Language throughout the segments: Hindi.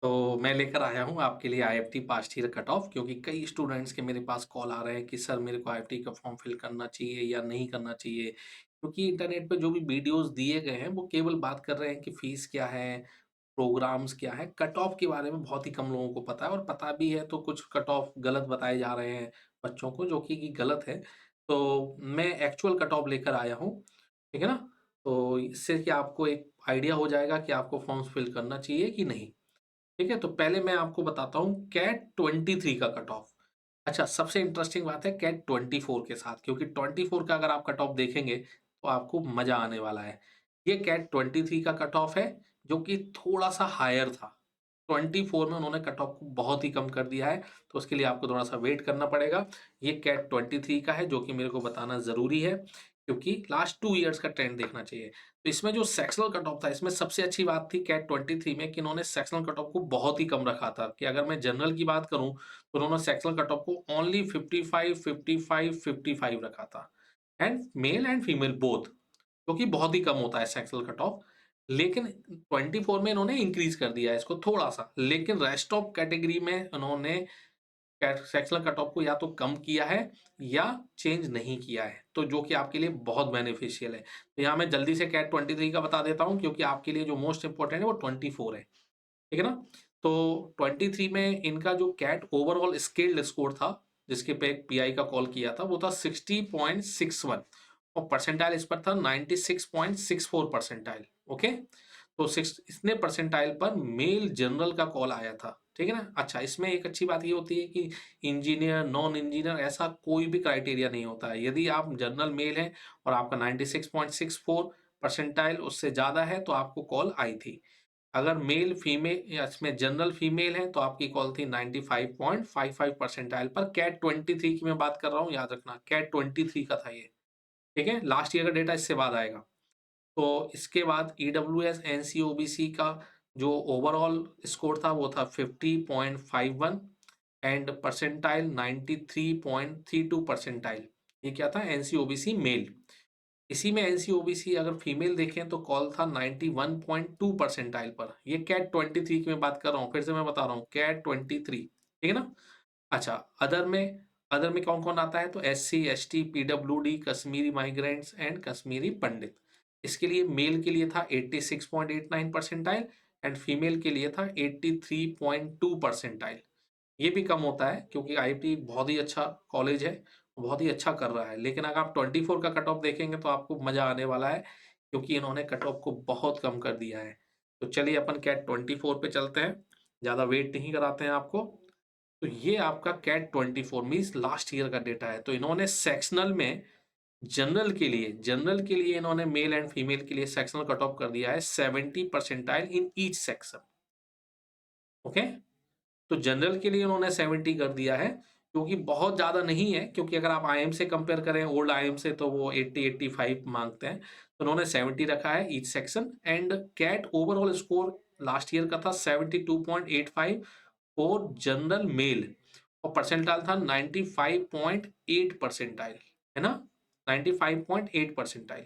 तो मैं लेकर आया हूँ आपके लिए IFT past year cut off, क्योंकि कई स्टूडेंट्स के मेरे पास कॉल आ रहे हैं कि सर मेरे को आईएफटी का फॉर्म फिल करना चाहिए या नहीं करना चाहिए। क्योंकि इंटरनेट पे जो भी वीडियोस दिए गए हैं वो केवल बात कर रहे हैं कि फीस क्या है, प्रोग्राम्स क्या है, कट ऑफ के बारे में बहुत ही कम लोगों को पता है, और पता भी है तो कुछ कट ऑफ गलत बताए जा रहे हैं बच्चों को, जो कि गलत है। तो मैं एक्चुअल कट ऑफ लेकर आया हूँ, ठीक है ना? तो इससे कि आपको एक आइडिया हो जाएगा कि आपको फॉर्म्स फिल करना चाहिए कि नहीं। ठीक है, तो पहले मैं आपको बताता हूँ कैट 23 का कट ऑफ। अच्छा, सबसे इंटरेस्टिंग बात है कैट 24 के साथ, क्योंकि 24 का अगर आप कट ऑफ देखेंगे तो आपको मजा आने वाला है। ये कैट 23 का कट ऑफ है, जो कि थोड़ा सा हायर था। 24 में उन्होंने कट ऑफ को बहुत ही कम कर दिया है, तो उसके लिए आपको थोड़ा सा वेट करना पड़ेगा। ये कैट 23 का है, जो कि मेरे को बताना जरूरी है, क्योंकि लास्ट 2 इयर्स का ट्रेंड देखना चाहिए। तो इसमें जो सेक्शनल कट ऑफ था, इसमें सबसे अच्छी बात थी कैट 23 में कि इन्होंने सेक्शनल कट ऑफ को बहुत ही कम रखा था। कि अगर मैं जनरल की बात करूं तो उन्होंने सेक्शनल कट ऑफ को ओनली 55 55 55 रखा था, and male and female both, जो कि बहुत ही कम होता है सेक्शनल कट ऑफ। लेकिन 24 में इन्होंने इंक्रीज कर दिया है इसको थोड़ा सा, लेकिन रेस्ट ऑफ कैटेगरी में इन्होंने सेक्शनल कट ऑफ को या तो कम किया है या चेंज नहीं किया है, तो जो कि आपके लिए बहुत बेनिफिशियल है। तो यहाँ मैं जल्दी से कैट 23 का बता देता हूँ, क्योंकि आपके लिए जो मोस्ट इंपॉर्टेंट है वो 24 है, ठीक है ना? तो 23 में इनका जो कैट ओवरऑल स्केल्ड स्कोर था, जिसके पे पीआई का कॉल किया था, वो था 60.61, और परसेंटाइल इस पर था 96.64 परसेंटाइल। ओके, तो सिक्स इतने परसेंटाइल पर मेल जनरल का कॉल आया था, ठीक है ना? अच्छा, इसमें एक अच्छी बात ये होती है कि इंजीनियर नॉन इंजीनियर ऐसा कोई भी क्राइटेरिया नहीं होता है। यदि आप जनरल मेल हैं और आपका 96.64 परसेंटाइल उससे ज़्यादा है तो आपको कॉल आई थी। अगर मेल फीमेल या इसमें जनरल फीमेल है तो आपकी कॉल थी 95.55 परसेंटाइल पर। कैट 23 की मैं बात कर रहा हूँ, याद रखना कैट 23 का था ये, ठीक है? लास्ट ईयर का डेटा इससे बाद आएगा। तो इसके बाद ईडब्ल्यूएस एनसीओबीसी का जो ओवरऑल स्कोर था वो था 50.51, एंड परसेंटाइल 93.32 परसेंटाइल। ये क्या था? एनसीओबीसी मेल। इसी में एनसीओबीसी अगर फीमेल देखें तो कॉल था 91.2 परसेंटाइल पर। ये कैट 23 की मैं बात कर रहा हूँ, फिर से मैं बता रहा हूँ कैट 23, ठीक है ना? अच्छा, अदर में कौन कौन आता है? तो S C S T PWD Kashmiri migrants and Kashmiri Pandit. इसके लिए मेल के लिए था 86.89 परसेंटाइल, एंड फीमेल के लिए था 83.2 परसेंटाइल। ये भी कम होता है क्योंकि आईआईटी बहुत ही अच्छा कॉलेज है, बहुत ही अच्छा कर रहा है। लेकिन अगर आप 24 का कट ऑफ देखेंगे तो आपको मजा आने वाला है, क्योंकि इन्होंने कट ऑफ को बहुत कम कर दिया है। तो चलिए अपन कैट 24 पे चलते हैं, ज़्यादा वेट नहीं कराते हैं आपको। तो ये आपका कैट 24 मीन्स लास्ट ईयर का डेटा है। तो इन्होंने सेक्शनल में जनरल के लिए इन्होंने मेल एंड फीमेल के लिए सेक्शनल कट ऑफ कर दिया है 70 percentile in each section. Okay, तो जनरल के लिए उन्होंने 70 कर दिया है, क्योंकि बहुत ज़्यादा नहीं है। क्योंकि अगर आप आईएम से कंपेयर करें, ओल्ड आईएम से, तो वो 80-85 मांगते हैं, तो उन्होंने 70 रखा है each section. And CAT overall score last year का था 72.85 फॉर जनरल मेल, और परसेंटाइल था 95.8 परसेंटाइल, है ना? 95.8 परसेंटाइल।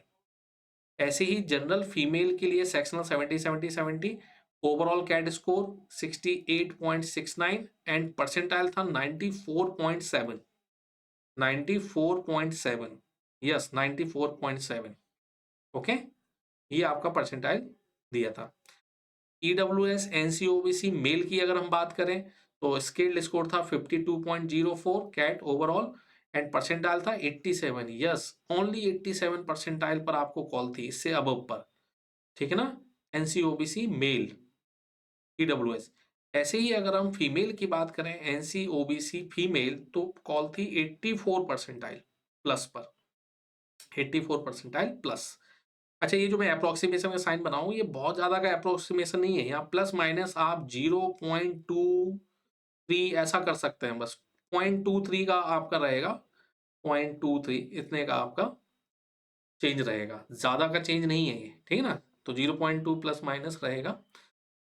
ऐसे ही जनरल फीमेल के लिए sectional 70-70-70, overall CAT score 68.69, and percentile था 94.7। 94.7, यस 94.7। ओके, ये आपका परसेंटाइल दिया था। ईडब्ल्यूएस एनसीओबीसी मेल की अगर हम बात करें तो स्केल्ड स्कोर था 52.04 कैट ओवरऑल, एंड परसेंटाइल था 87। यस, ओनली 87 परसेंटाइल पर आपको कॉल थी, इससे अबव पर, ठीक है ना? एनसीओबीसी मेल, ईडब्ल्यूएस। ऐसे ही अगर हम फीमेल की बात करें, एनसीओबीसी फीमेल, तो कॉल थी 84 परसेंटाइल प्लस पर, 84 परसेंटाइल प्लस। अच्छा, ये जो मैं अप्रोक्सीमेशन का साइन बनाऊं, ये बहुत ज्यादा का अप्रोक्सीमेशन नहीं है। यहाँ प्लस माइनस आप 0.23 ऐसा कर सकते हैं, बस 0.23 का आपका रहेगा, 0.23 इतने का आपका चेंज रहेगा, ज्यादा का चेंज नहीं है ये, ठीक है ना? तो 0.2 प्लस माइनस रहेगा।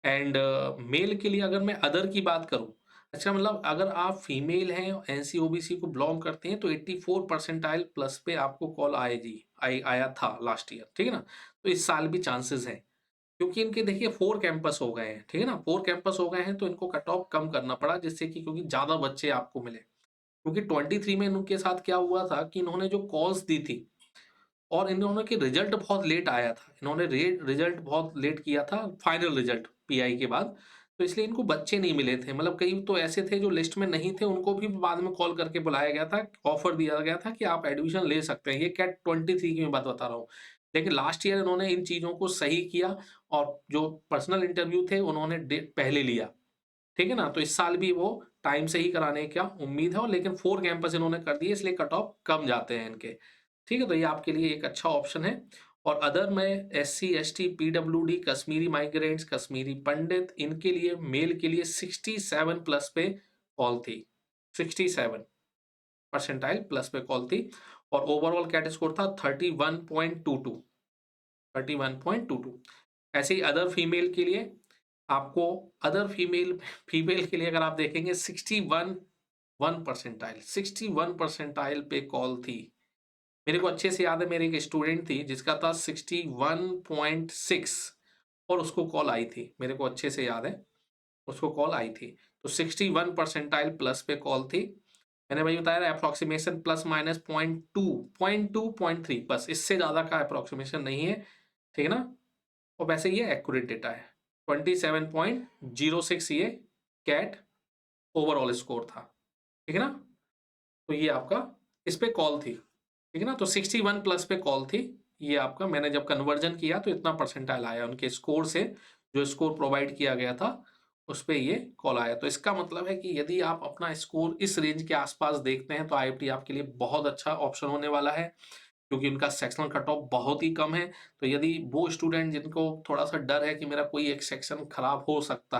एंड मेल के लिए अगर मैं अदर की बात करूं, अच्छा मतलब अगर आप फीमेल हैं, एनसीओबीसी को बिलोंग करते हैं, तो 84 परसेंटाइल प्लस पे आपको कॉल आया था लास्ट ईयर, ठीक है ना? तो इस साल भी चांसेस हैं। क्योंकि इनके देखिए 4 कैंपस हो गए हैं, ठीक है ना? 4 कैंपस हो गए हैं तो इनको कट ऑफ कम करना पड़ा जिससे कि क्योंकि ज़्यादा बच्चे आपको मिले। क्योंकि 23 में इनके साथ क्या हुआ था कि इन्होंने जो कॉल्स दी थी और इन्होंने कि रिजल्ट बहुत लेट आया था। इन्होंने रे रिजल्ट बहुत लेट किया था, फाइनल रिजल्ट पीआई के बाद, तो इसलिए इनको बच्चे नहीं मिले थे। मतलब कई तो ऐसे थे जो लिस्ट में नहीं थे, उनको भी बाद में कॉल करके बुलाया गया था, ऑफर दिया गया था कि आप एडमिशन ले सकते हैं। ये कैट 23 की मैं बात बता रहा हूँ। लेकिन लास्ट ईयर इन्होंने इन चीज़ों को सही किया और जो पर्सनल इंटरव्यू थे उन्होंने डेट पहले लिया। ठीक है ना? तो इस साल भी वो टाइम से ही कराने की क्या उम्मीद है और लेकिन 4 कैंपस इन्होंने कर दिए इसलिए कट ऑफ कम जाते हैं इनके। ठीक है? तो ये आपके लिए एक अच्छा ऑप्शन है और अदर में SC, ST, PWD, Kashmiri migrants, Kashmiri Pandit इनके लिए मेल के लिए 67 प्लस पे कॉल थी। 67 परसेंटाइल प्लस पे कॉल थी और ओवरऑल कैट स्कोर था 31.22 31.22 ऐसे ही अदर फीमेल के लिए आपको अदर फीमेल के लिए अगर आप देखेंगे 61 परसेंटाइल पे कॉल थी। मेरे को अच्छे से याद है मेरी एक स्टूडेंट थी जिसका था 61.6 और उसको कॉल आई थी। मेरे को अच्छे से याद है, उसको कॉल आई थी। तो 61 परसेंटाइल प्लस पे कॉल थी। मैंने वही बताया ना एप्रोक्सिमेशन प्लस माइनस 0.2, 0.3 बस इससे ज़्यादा का एप्रोक्सिमेशन नहीं है। ठीक है ना? और वैसे ये एक्यूरेट डेटा है। 27.06 ये कैट ओवरऑल स्कोर था। ठीक है ना? तो ये आपका इस पे कॉल थी। ठीक है ना? तो 61 प्लस पे कॉल थी। ये आपका मैंने जब कन्वर्जन किया तो इतना परसेंटाइल आया उनके स्कोर से, जो स्कोर प्रोवाइड किया गया था, उस पे ये कॉल आया। तो इसका मतलब है कि यदि आप अपना स्कोर इस रेंज के आसपास देखते हैं तो आईआईटी आपके लिए बहुत अच्छा ऑप्शन होने वाला है। क्योंकि उनका सेक्शनल कट ऑफ बहुत ही कम है, तो यदि वो स्टूडेंट जिनको थोड़ा-सा डर है कि मेरा कोई एक सेक्शन खराब हो सकता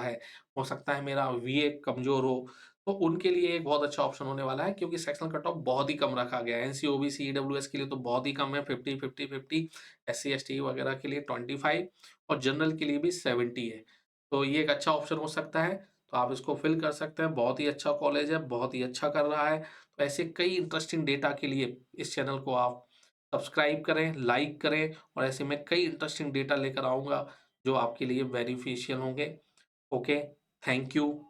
है मेरा वीए कमज़ोर हो, तो उनके लिए एक बहुत अच्छा ऑप्शन होने वाला है क्योंकि सेक्शनल कट ऑफ बहुत ही कम रखा गया है। एनसी, ओबीसी, ईडब्ल्यूएस के लिए तो बहुत ही कम है 50, 50, 50, एससी, एसटी वगैरह के लिए 25 और जनरल के लिए भी 70 है। तो ये एक अच्छा ऑप्शन हो सकता है, तो आप इसको फिल कर सकते हैं। बहुत ही अच्छा कॉलेज है, बहुत ही अच्छा कर रहा है। तो ऐसे कई इंटरेस्टिंग डेटा के लिए इस चैनल को आप सब्सक्राइब करें, लाइक करें और ऐसे मैं कई इंटरेस्टिंग डेटा लेकर आऊँगा जो आपके लिए बेनिफिशियल होंगे। Okay, thank you.